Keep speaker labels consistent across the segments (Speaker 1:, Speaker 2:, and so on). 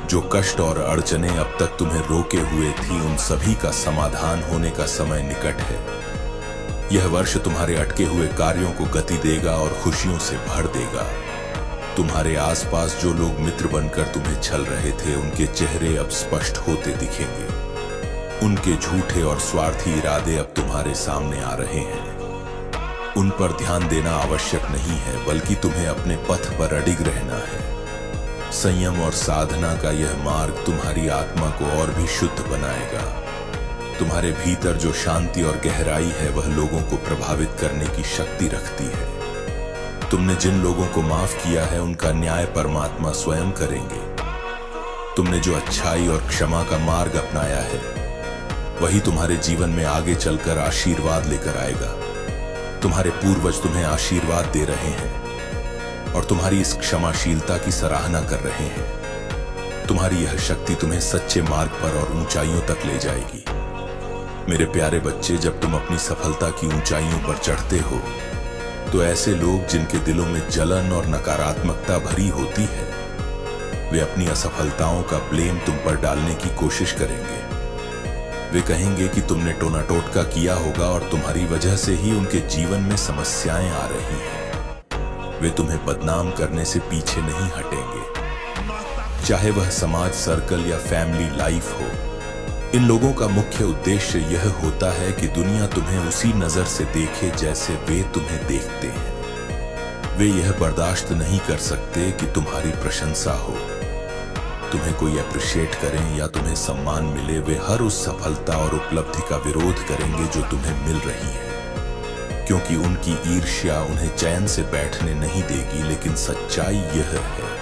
Speaker 1: जो कष्ट और अड़चनें अब तक तुम्हें रोके हुए थी, उन सभी का समाधान होने का समय निकट है। यह वर्ष तुम्हारे अटके हुए कार्यों को गति देगा और खुशियों से भर देगा। तुम्हारे आसपास जो लोग मित्र बनकर तुम्हें छल रहे थे, उनके चेहरे अब स्पष्ट होते दिखेंगे। उनके झूठे और स्वार्थी इरादे अब तुम्हारे सामने आ रहे हैं। उन पर ध्यान देना आवश्यक नहीं है, बल्कि तुम्हें अपने पथ पर अडिग रहना है। संयम और साधना का यह मार्ग तुम्हारी आत्मा को और भी शुद्ध बनाएगा। तुम्हारे भीतर जो शांति और गहराई है, वह लोगों को प्रभावित करने की शक्ति रखती है। तुमने जिन लोगों को माफ किया है, उनका न्याय परमात्मा स्वयं करेंगे। तुमने जो अच्छाई और क्षमा का मार्ग अपनाया है, वही तुम्हारे जीवन में आगे चलकर आशीर्वाद लेकर आएगा। तुम्हारे पूर्वज तुम्हें आशीर्वाद दे रहे हैं और तुम्हारी इस क्षमाशीलता की सराहना कर रहे हैं। तुम्हारी यह शक्ति तुम्हें सच्चे मार्ग पर और ऊंचाइयों तक ले जाएगी। मेरे प्यारे बच्चे, जब तुम अपनी सफलता की ऊंचाइयों पर चढ़ते हो, तो ऐसे लोग जिनके दिलों में जलन और नकारात्मकता भरी होती है, वे अपनी असफलताओं का ब्लेम तुम पर डालने की कोशिश करेंगे। वे कहेंगे कि तुमने टोना टोटका किया होगा और तुम्हारी वजह से ही उनके जीवन में समस्याएं आ रही हैं। वे तुम्हें बदनाम करने से पीछे नहीं हटेंगे, चाहे वह समाज सर्कल या फैमिली लाइफ हो। इन लोगों का मुख्य उद्देश्य यह होता है कि दुनिया तुम्हें उसी नजर से देखे जैसे वे तुम्हें देखते हैं। वे यह बर्दाश्त नहीं कर सकते कि तुम्हारी प्रशंसा हो, तुम्हें कोई अप्रिशिएट करें या तुम्हें सम्मान मिले। वे हर उस सफलता और उपलब्धि का विरोध करेंगे जो तुम्हें मिल रही है, क्योंकि उनकी ईर्ष्या उन्हें चैन से बैठने नहीं देगी। लेकिन सच्चाई यह है,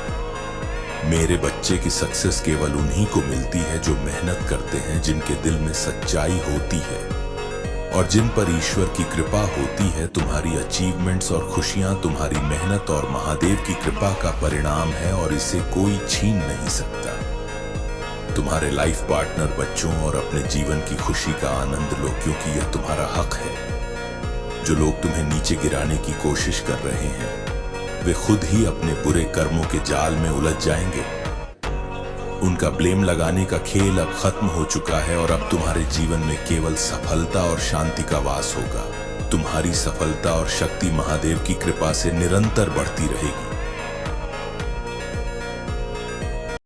Speaker 1: मेरे बच्चे की सक्सेस केवल उन्हीं को मिलती है जो मेहनत करते हैं, जिनके दिल में सच्चाई होती है और जिन पर ईश्वर की कृपा होती है। तुम्हारी अचीवमेंट्स और खुशियां तुम्हारी मेहनत और महादेव की कृपा का परिणाम है और इसे कोई छीन नहीं सकता। तुम्हारे लाइफ पार्टनर, बच्चों और अपने जीवन की खुशी का आनंद लो, क्योंकि यह तुम्हारा हक है। जो लोग तुम्हें नीचे गिराने की कोशिश कर रहे हैं, वे खुद ही अपने बुरे कर्मों के जाल में उलझ जाएंगे। उनका ब्लेम लगाने का खेल अब खत्म हो चुका है और अब तुम्हारे जीवन में केवल सफलता और शांति का वास होगा। तुम्हारी सफलता और शक्ति महादेव की कृपा से निरंतर बढ़ती रहेगी।